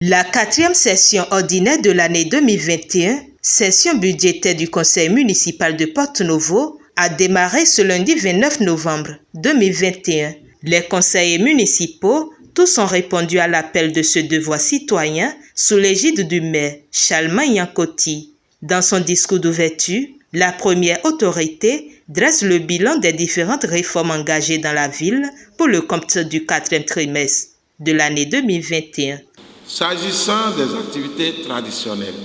La 4e session ordinaire de l'année 2021, session budgétaire du Conseil municipal de Porto-Novo, a démarré ce lundi 29 novembre 2021. Les conseillers municipaux, tous ont répondu à l'appel de ce devoir citoyen sous l'égide du maire, Chalma Yankoti. Dans son discours d'ouverture, la première autorité dresse le bilan des différentes réformes engagées dans la ville pour le compte du 4e trimestre de l'année 2021. S'agissant des activités traditionnelles,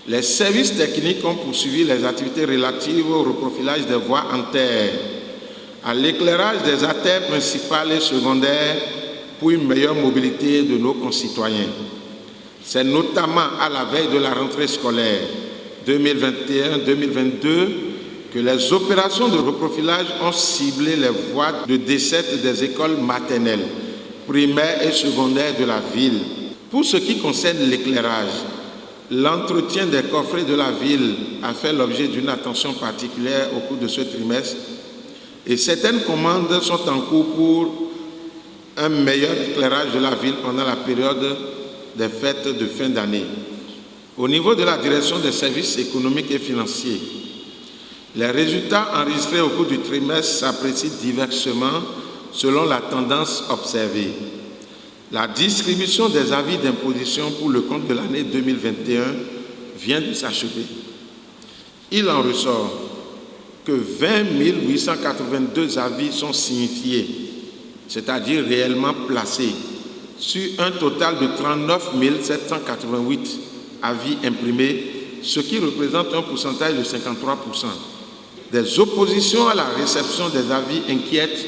les services techniques ont poursuivi les activités relatives au reprofilage des voies en terre, à l'éclairage des artères principales et secondaires pour une meilleure mobilité de nos concitoyens. C'est notamment à la veille de la rentrée scolaire 2021-2022 que les opérations de reprofilage ont ciblé les voies de desserte des écoles maternelles, primaires et secondaires de la ville. Pour ce qui concerne l'éclairage, l'entretien des coffrets de la ville a fait l'objet d'une attention particulière au cours de ce trimestre et certaines commandes sont en cours pour un meilleur éclairage de la ville pendant la période des fêtes de fin d'année. Au niveau de la direction des services économiques et financiers, les résultats enregistrés au cours du trimestre s'apprécient diversement selon la tendance observée. La distribution des avis d'imposition pour le compte de l'année 2021 vient de s'achever. Il en ressort que 20 882 avis sont signifiés, c'est-à-dire réellement placés, sur un total de 39 788 avis imprimés, ce qui représente un pourcentage de 53%. Des oppositions à la réception des avis inquiètent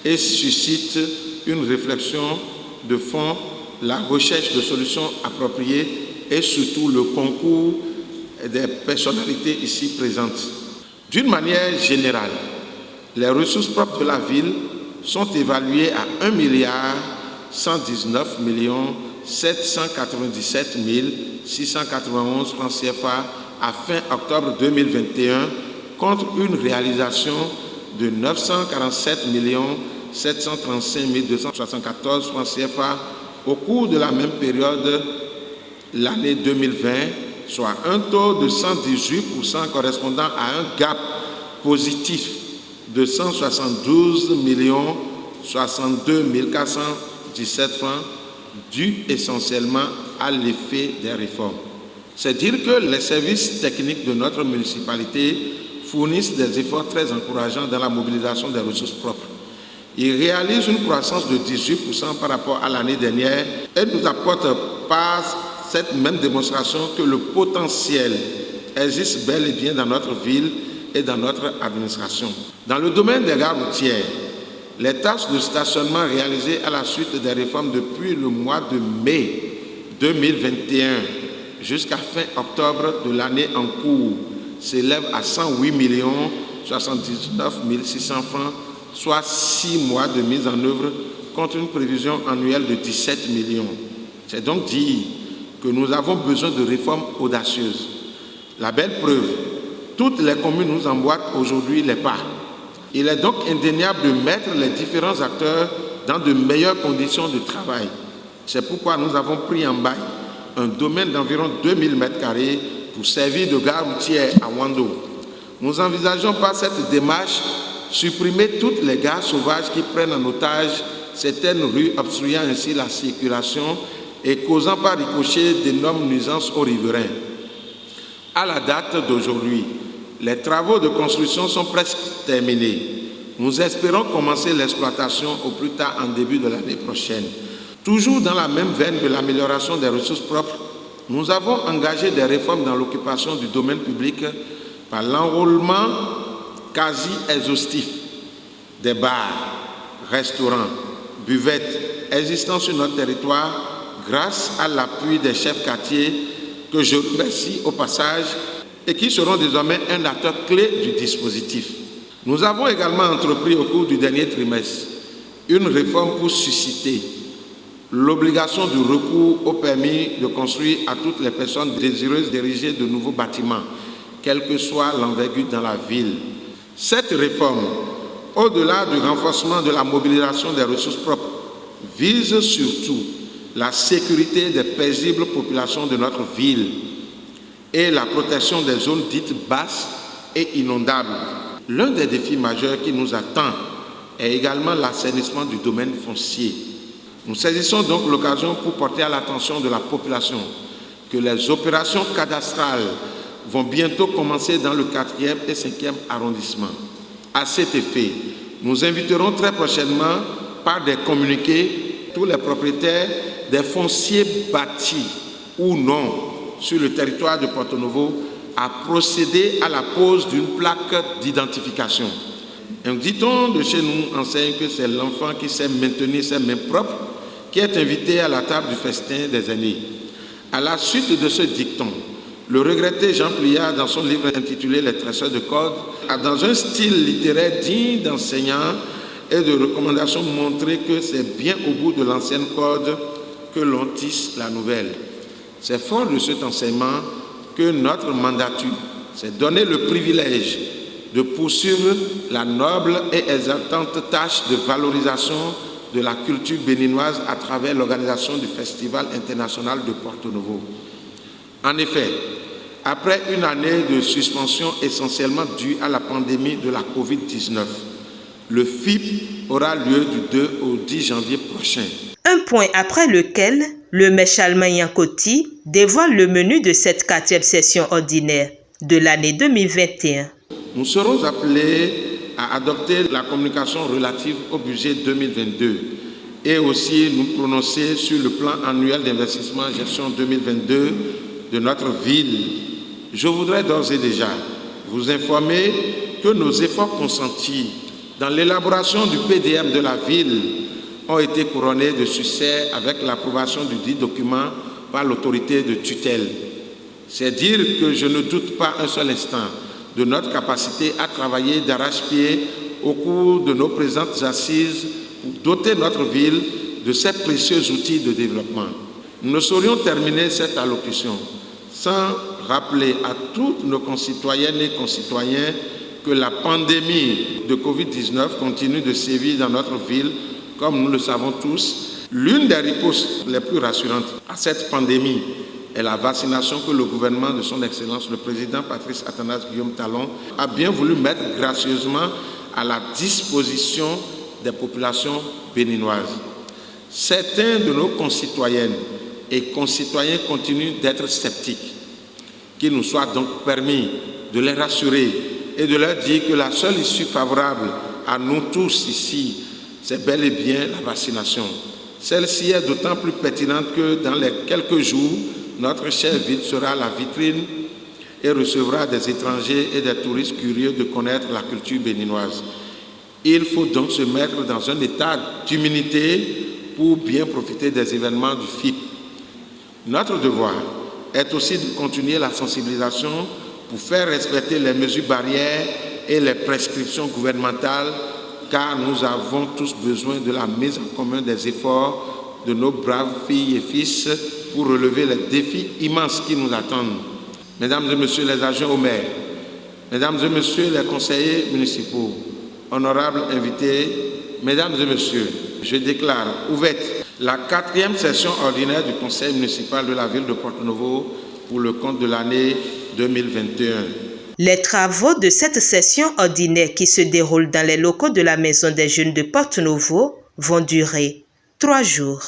et suscitent une réflexion de fond, la recherche de solutions appropriées et surtout le concours des personnalités ici présentes. D'une manière générale, les ressources propres de la ville sont évaluées à 1 119 797 691 francs CFA à fin octobre 2021 contre une réalisation de 947 735 274 francs CFA au cours de la même période, l'année 2020, soit un taux de 118% correspondant à un gap positif de 172 62 417 francs dû essentiellement à l'effet des réformes. C'est dire que les services techniques de notre municipalité fournissent des efforts très encourageants dans la mobilisation des ressources propres. Ils réalisent une croissance de 18% par rapport à l'année dernière et nous apportent par cette même démonstration que le potentiel existe bel et bien dans notre ville et dans notre administration. Dans le domaine des gares routières, les tâches de stationnement réalisées à la suite des réformes depuis le mois de mai 2021 jusqu'à fin octobre de l'année en cours s'élèvent à 108 79 600 francs, soit 6 mois de mise en œuvre contre une prévision annuelle de 17 millions. C'est donc dire que nous avons besoin de réformes audacieuses. La belle preuve, toutes les communes nous emboîtent aujourd'hui les pas. Il est donc indéniable de mettre les différents acteurs dans de meilleures conditions de travail. C'est pourquoi nous avons pris en bail un domaine d'environ 2000 m² pour servir de gare routière à Wando. Nous envisageons par cette démarche supprimer toutes les gares sauvages qui prennent en otage certaines rues, obstruant ainsi la circulation et causant par ricochet d'énormes nuisances aux riverains. À la date d'aujourd'hui, les travaux de construction sont presque terminés. Nous espérons commencer l'exploitation au plus tard en début de l'année prochaine. Toujours dans la même veine de l'amélioration des ressources propres, nous avons engagé des réformes dans l'occupation du domaine public par l'enrôlement quasi exhaustif des bars, restaurants, buvettes existants sur notre territoire grâce à l'appui des chefs quartiers que je remercie au passage et qui seront désormais un acteur clé du dispositif. Nous avons également entrepris au cours du dernier trimestre une réforme pour susciter l'obligation du recours au permis de construire à toutes les personnes désireuses d'ériger de nouveaux bâtiments, quelle que soit l'envergure dans la ville. Cette réforme, au-delà du renforcement de la mobilisation des ressources propres, vise surtout la sécurité des paisibles populations de notre ville et la protection des zones dites basses et inondables. L'un des défis majeurs qui nous attend est également l'assainissement du domaine foncier. Nous saisissons donc l'occasion pour porter à l'attention de la population que les opérations cadastrales vont bientôt commencer dans le 4e et 5e arrondissement. À cet effet, nous inviterons très prochainement par des communiqués tous les propriétaires des fonciers bâtis ou non sur le territoire de Porto-Novo à procéder à la pose d'une plaque d'identification. Un dicton de chez nous enseigne que c'est l'enfant qui sait maintenir ses mains propres qui est invité à la table du festin des aînés. À la suite de ce dicton, le regretté Jean Pliard, dans son livre intitulé « Les traceurs de code », a dans un style littéraire digne d'enseignant et de recommandation montré que c'est bien au bout de l'ancienne corde que l'on tisse la nouvelle. C'est fort de cet enseignement que notre mandature s'est donné le privilège de poursuivre la noble et exaltante tâche de valorisation de la culture béninoise à travers l'organisation du Festival international de Porto-Novo. En effet, après une année de suspension essentiellement due à la pandémie de la COVID-19, le FIP aura lieu du 2 au 10 janvier prochain. Un point après lequel le maire Chalmin Yankoti dévoile le menu de cette 4e session ordinaire de l'année 2021. Nous serons appelés à adopter la communication relative au budget 2022 et aussi nous prononcer sur le plan annuel d'investissement gestion 2022 de notre ville. Je voudrais d'ores et déjà vous informer que nos efforts consentis dans l'élaboration du PDM de la ville ont été couronnés de succès avec l'approbation du dit document par l'autorité de tutelle. C'est dire que je ne doute pas un seul instant de notre capacité à travailler d'arrache-pied au cours de nos présentes assises pour doter notre ville de ces précieux outils de développement. Nous ne saurions terminer cette allocution sans rappeler à toutes nos concitoyennes et concitoyens que la pandémie de Covid-19 continue de sévir dans notre ville, comme nous le savons tous. L'une des ripostes les plus rassurantes à cette pandémie est la vaccination que le gouvernement de son Excellence, le président Patrice Athanase Guillaume Talon, a bien voulu mettre gracieusement à la disposition des populations béninoises. Certains de nos concitoyennes et concitoyens continuent d'être sceptiques. Qu'il nous soit donc permis de les rassurer et de leur dire que la seule issue favorable à nous tous ici, c'est bel et bien la vaccination. Celle-ci est d'autant plus pertinente que dans les quelques jours, notre chère ville sera la vitrine et recevra des étrangers et des touristes curieux de connaître la culture béninoise. Il faut donc se mettre dans un état d'humilité pour bien profiter des événements du FIP. Notre devoir est aussi de continuer la sensibilisation pour faire respecter les mesures barrières et les prescriptions gouvernementales, car nous avons tous besoin de la mise en commun des efforts de nos braves filles et fils pour relever les défis immenses qui nous attendent. Mesdames et messieurs les agents au maire, mesdames et messieurs les conseillers municipaux, honorables invités, mesdames et messieurs, je déclare ouverte la 4e session ordinaire du conseil municipal de la ville de Porto-Novo pour le compte de l'année 2021. Les travaux de cette session ordinaire qui se déroule dans les locaux de la Maison des Jeunes de Porto-Novo vont durer 3 jours.